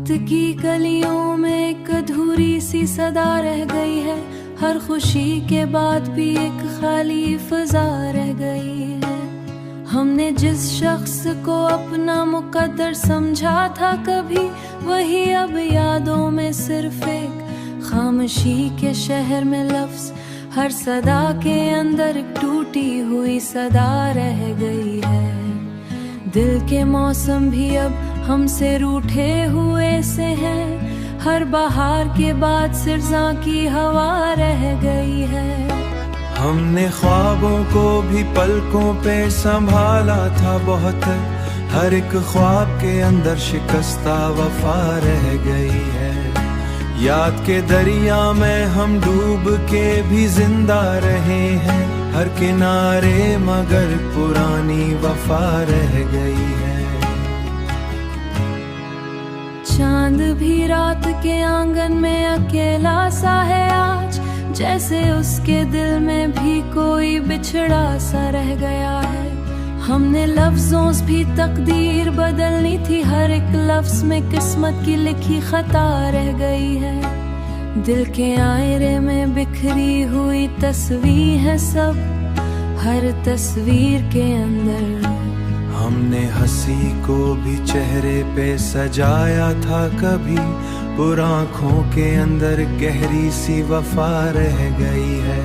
वक्त की गलियों में एक अधूरी सी सदा रह गई है। हर खुशी के बाद भी एक खाली फजा रह गई है। हमने जिस शख्स को अपना मुकद्दर समझा था कभी, वही अब यादों में सिर्फ एक खामोशी के शहर में लफ्ज। हर सदा के अंदर एक टूटी हुई सदा रह गई है। दिल के मौसम भी अब हमसे रूठे हुए से हैं। हर बहार के बाद सिरसा की हवा रह गई है। हमने ख्वाबों को भी पलकों पे संभाला था बहुत। हर एक ख्वाब के अंदर शिकस्ता वफा रह गई है। याद के दरिया में हम डूब के भी जिंदा रहे हैं। हर किनारे मगर पुरानी वफा रह गई है। चांद भी रात के आंगन में अकेला सा है आज, जैसे उसके दिल में भी कोई बिछड़ा सा रह गया है। हमने लफ्जों से भी तकदीर बदलनी थी। हर एक लफ्ज में किस्मत की लिखी खता रह गई है। दिल के आईने में बिखरी हुई तस्वीर है सब। हर तस्वीर के अंदर हमने हंसी को भी चेहरे पे सजाया था कभी। पुर आँखों के अंदर गहरी सी वफा रह गई है।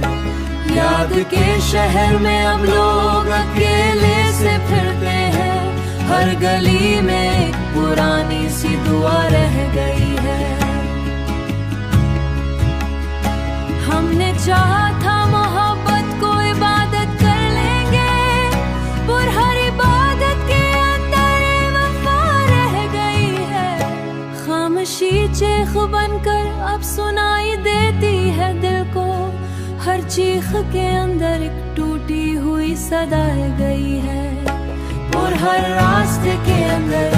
याद के शहर में अब लोग अकेले से फिरते हैं। हर गली में एक पुरानी सी दुआ रह गई है। हमने चाहा था मोहब्बत को इबादत कर लेंगे, पर हर इबादत के अंदर वफा रह गई है। खामोशी चीख बनकर अब सुनाई देती है दिल को। हर चीख के अंदर एक टूटी हुई सदा गई है। और हर रास्ते के अंदर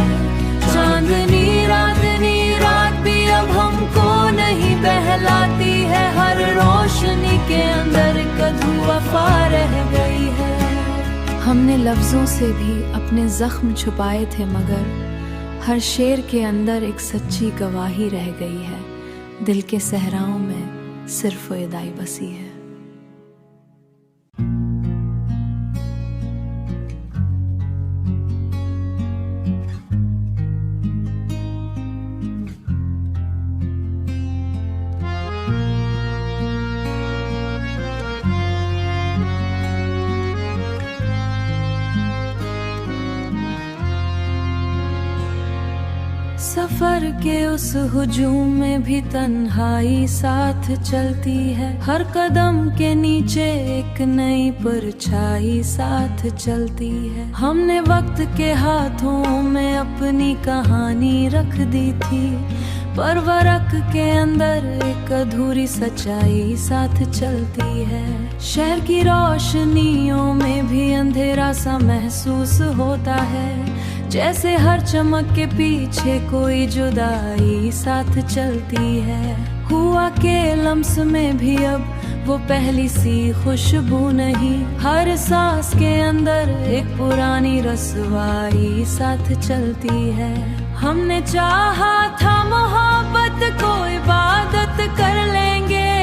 चांदनी रात भी अब हमको नहीं बहलाती है। हर रोशनी के अंदर कदू वफा रह गई है। हमने लफ्जों से भी अपने जख्म छुपाए थे, मगर हर शेर के अंदर एक सच्ची गवाही रह गई है। दिल के सहराओं में सिर्फ इदाई बसी है। सफर के उस हुजूम में भी तन्हाई साथ चलती है। हर कदम के नीचे एक नई परछाई साथ चलती है। हमने वक्त के हाथों में अपनी कहानी रख दी थी, पर वरक के अंदर एक अधूरी सच्चाई साथ चलती है। शहर की रोशनियों में भी अंधेरा सा महसूस होता है, जैसे हर चमक के पीछे कोई जुदाई साथ चलती है। हुआ के लम्स में भी अब वो पहली सी खुशबू नहीं। हर सांस के अंदर एक पुरानी रसवाई साथ चलती है। हमने चाहा था मोहब्बत को इबादत कर लेंगे,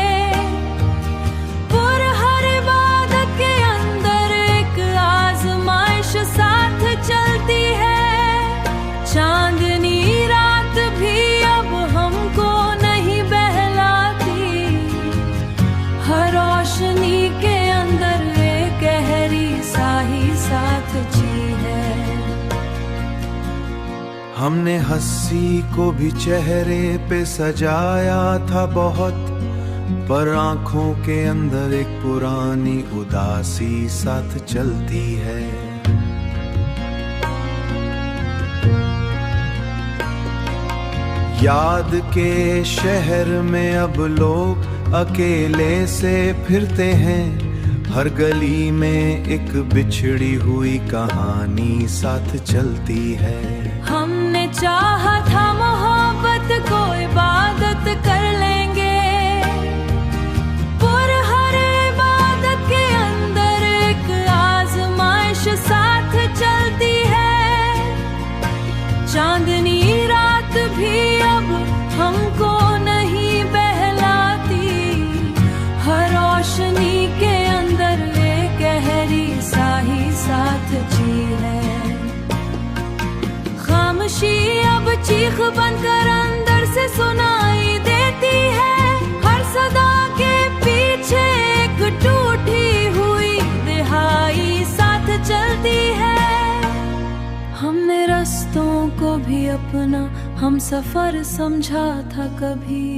पर हर इबादत के अंदर एक आजमाइश साथ चलती है। चांदनी रात भी अब हमको नहीं बहलाती। हर रोशनी के अंदर एक गहरी साही साथ जी है। हमने हंसी को भी चेहरे पे सजाया था बहुत, पर आँखों के अंदर एक पुरानी उदासी साथ चलती है। याद के शहर में अब लोग अकेले से फिरते हैं। हर गली में एक बिछड़ी हुई कहानी साथ चलती है। हमने चाहा था मोहब्बत को इबादत कर लेंगे, पर हर इबादत के अंदर एक आजमाइश साथ चलती है। चांदनी रात भी अब रोशनी के अंदर ये गहरी साही साथ जी है। खामोशी अब चीख बनकर अंदर से सुनाई देती है। हर सदा के पीछे एक टूटी हुई दिहाई साथ चलती है। हमने रास्तों को भी अपना हम सफर समझा था कभी।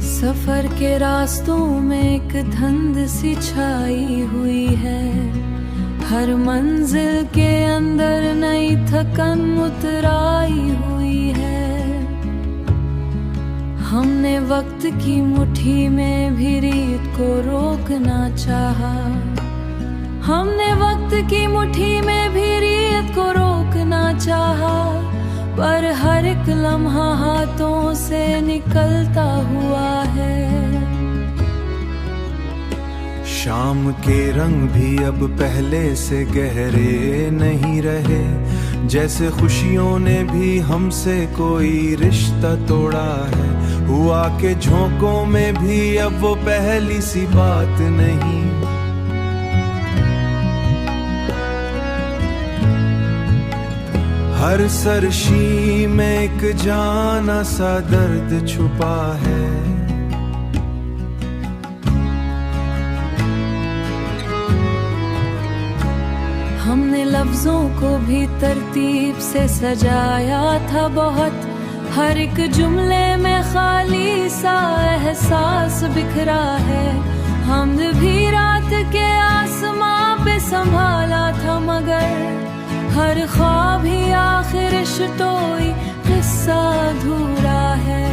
सफर के रास्तों में एक धुंध सी छाई हुई है। हर मंजिल के अंदर नई थकन उतराई हुई है। हमने वक्त की मुट्ठी में भी रीत को रोकना चाहा। हमने वक्त की मुट्ठी में भी रीत को रोकना चाहा, पर हर एक लम्हा हाथों से निकलता हुआ है। शाम के रंग भी अब पहले से गहरे नहीं रहे, जैसे खुशियों ने भी हमसे कोई रिश्ता तोड़ा है। हुआ के झोंकों में भी अब वो पहली सी बात नहीं। हर सरशी में एक जाना सा दर्द छुपा है। हमने लफ्जों को भी तरतीब से सजाया था बहुत। हर एक जुमले में खाली सा एहसास बिखरा है। हमने भी रात के आसमां पे संभाला था, मगर हर ख्वाब ही आखिर रिश्तोई किस्सा अधूरा है।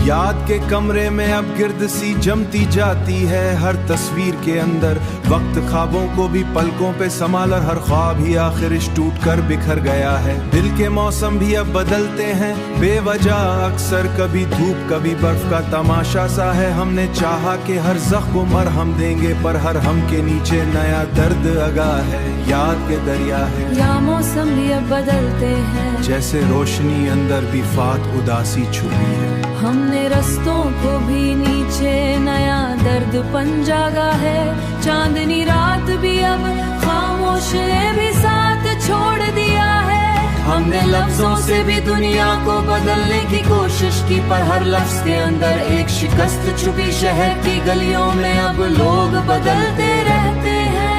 याद के कमरे में अब गिर्द सी जमती जाती है। हर तस्वीर के अंदर वक्त ख्वाबों को भी पलकों पे संभाला। हर ख्वाब ही आखिर टूट कर बिखर गया है। दिल के मौसम भी अब बदलते हैं बेवजह, अक्सर कभी धूप कभी बर्फ का तमाशा सा है। हमने चाहा कि हर जख्म को मरहम देंगे, पर हर हम के नीचे नया दर्द अगा है। याद के दरिया है या मौसम भी अब बदलते हैं, जैसे रोशनी अंदर भी फात उदासी छुपी है। हमने रस्तों को भी नीचे नया दर्द पन जागा है। चांदनी रात भी अब खामोश भी साथ छोड़ दिया है। हमने लफ्जों से भी दुनिया को बदलने की कोशिश की, पर हर लफ्ज के अंदर एक शिकस्त छुपी। शहर की गलियों में अब लोग बदलते रहते हैं।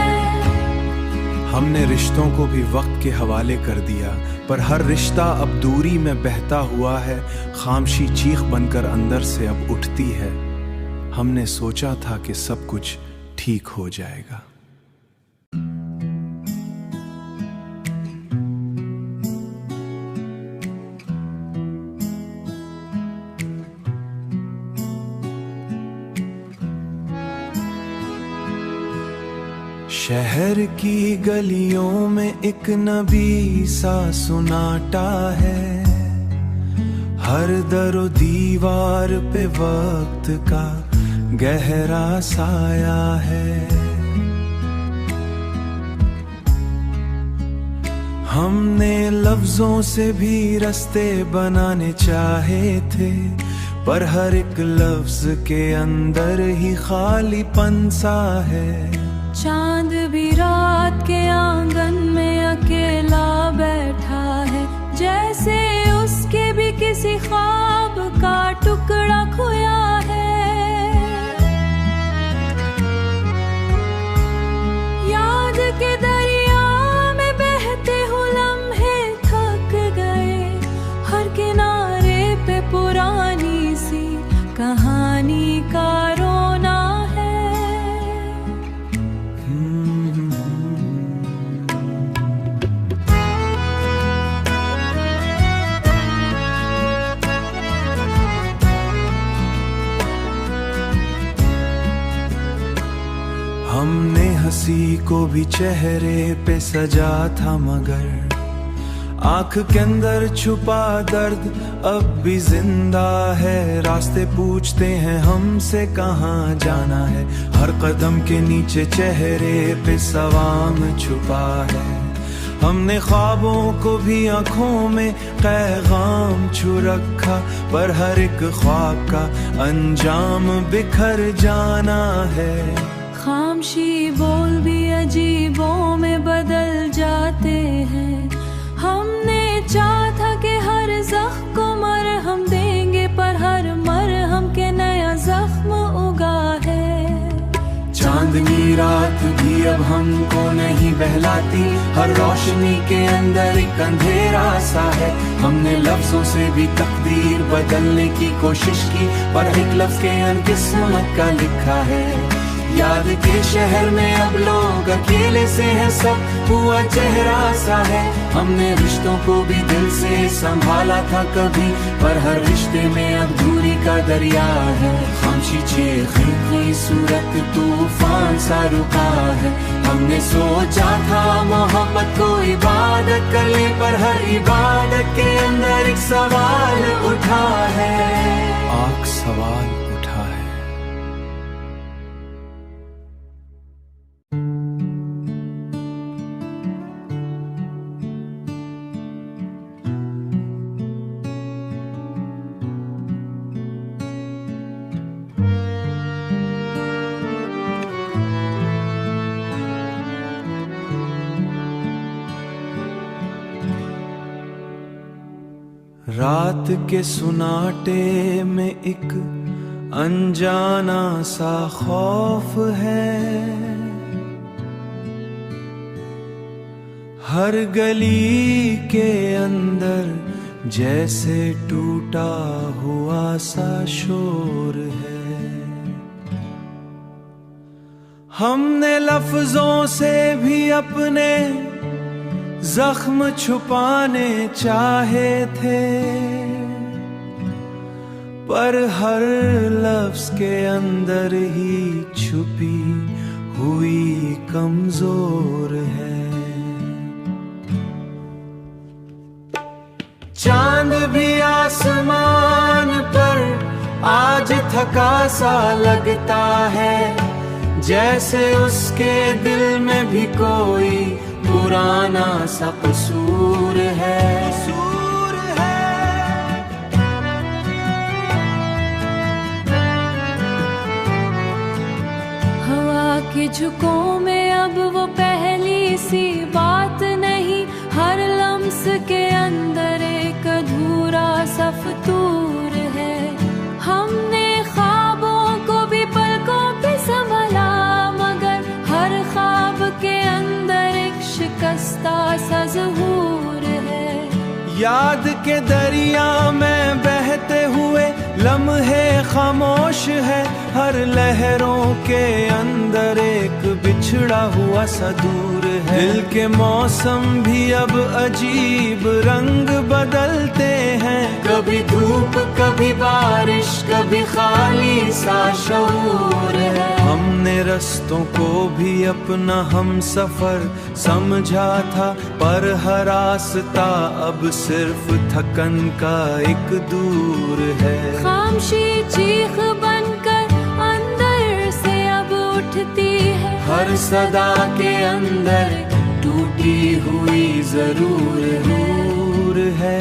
हमने रिश्तों को भी वक्त के हवाले कर दिया, पर हर रिश्ता अब दूरी में बहता हुआ है। खामशी चीख बनकर अंदर से अब उठती है। हमने सोचा था कि सब कुछ ठीक हो जाएगा। शहर की गलियों में एक नबी सा सुनाटा है। हर दरो दीवार पे वक्त का गहरा साया है। हमने लफ्जों से भी रास्ते बनाने चाहे थे, पर हर एक लफ्ज के अंदर ही खालीपन सा है। चांद भी रात के आंगन में अकेला बैठा है, जैसे उसके भी किसी ख्वाब का टुकड़ा खोया है। याद के दरिया में बहते हुए लम्हे थक गए। हर किनारे पे पुरानी सी कहानी का रोना है। को भी चेहरे पे सजा था, मगर आंख के अंदर छुपा दर्द अब भी जिंदा है। रास्ते पूछते हैं हमसे कहाँ जाना है, हर कदम के नीचे चेहरे पे सवाल छुपा है। हमने ख्वाबों को भी आंखों में पैगाम छू रखा, पर हर एक ख्वाब का अंजाम बिखर जाना है। खामोशी बोल भी अजीबों में बदल जाते हैं। हमने चाहा था कि हर जख्म को मरहम देंगे, पर हर मरहम के नया जख्म उगा है। चांदनी रात भी अब हमको नहीं बहलाती, हर रोशनी के अंदर एक अंधेरा सा है। हमने लफ्जों से भी तकदीर बदलने की कोशिश की, पर एक लफ्ज के अनकिस्मत का लिखा है। याद के शहर में अब लोग अकेले से हैं, सब हुआ चेहरा सा है। हमने रिश्तों को भी दिल से संभाला था कभी, पर हर रिश्ते में अब दूरी का दरिया है। खामोशी चीखी सूरत तूफान सा रुका है। हमने सोचा था मोहब्बत को इबादत कर ले, पर हर इबादत के अंदर एक सवाल उठा है। आख सवाल उठा है। रात के सुनाटे में एक अनजाना सा खौफ है। हर गली के अंदर जैसे टूटा हुआ सा शोर है। हमने लफ्जों से भी अपने जख्म छुपाने चाहे थे, पर हर लफ्ज के अंदर ही छुपी हुई कमजोर है। चांद भी आसमान पर आज थका सा लगता है, जैसे उसके दिल में भी कोई पुराना सा कसूर है। हवा के झुकों में अब वो पहली सी बात नहीं, हर लम्स के अंदर एक अधूरा सा फतूर है। हमने ख्वाबों को भी पलकों पे संभाला, मगर हर ख्वाब के अंदर एक शिकस्ता सा ज़हूर है। याद के दरिया में बहते हुए लम्हे खामोश है, हर लहरों के अंदर एक बिछड़ा हुआ सा दूर है। दिल के मौसम भी अब अजीब रंग बदलते हैं, कभी धूप कभी बारिश कभी खाली सा शऊर है। हमने रस्तों को भी अपना हम सफर समझा था, पर हर रास्ता अब सिर्फ थकन का एक दूर है। खामोशी चीख बनकर अंदर से अब उठती है, हर सदा के अंदर टूटी हुई जरूर है।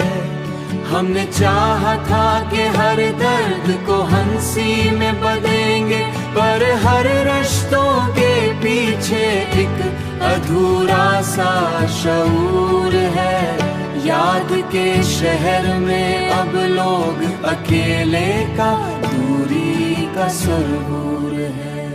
हमने चाहा था कि हर दर्द को हंसी में बदलेंगे, पर हर रिश्तों के पीछे एक अधूरा सा शऊर है। याद के शहर में अब लोग अकेले का दूरी का सुरूर है।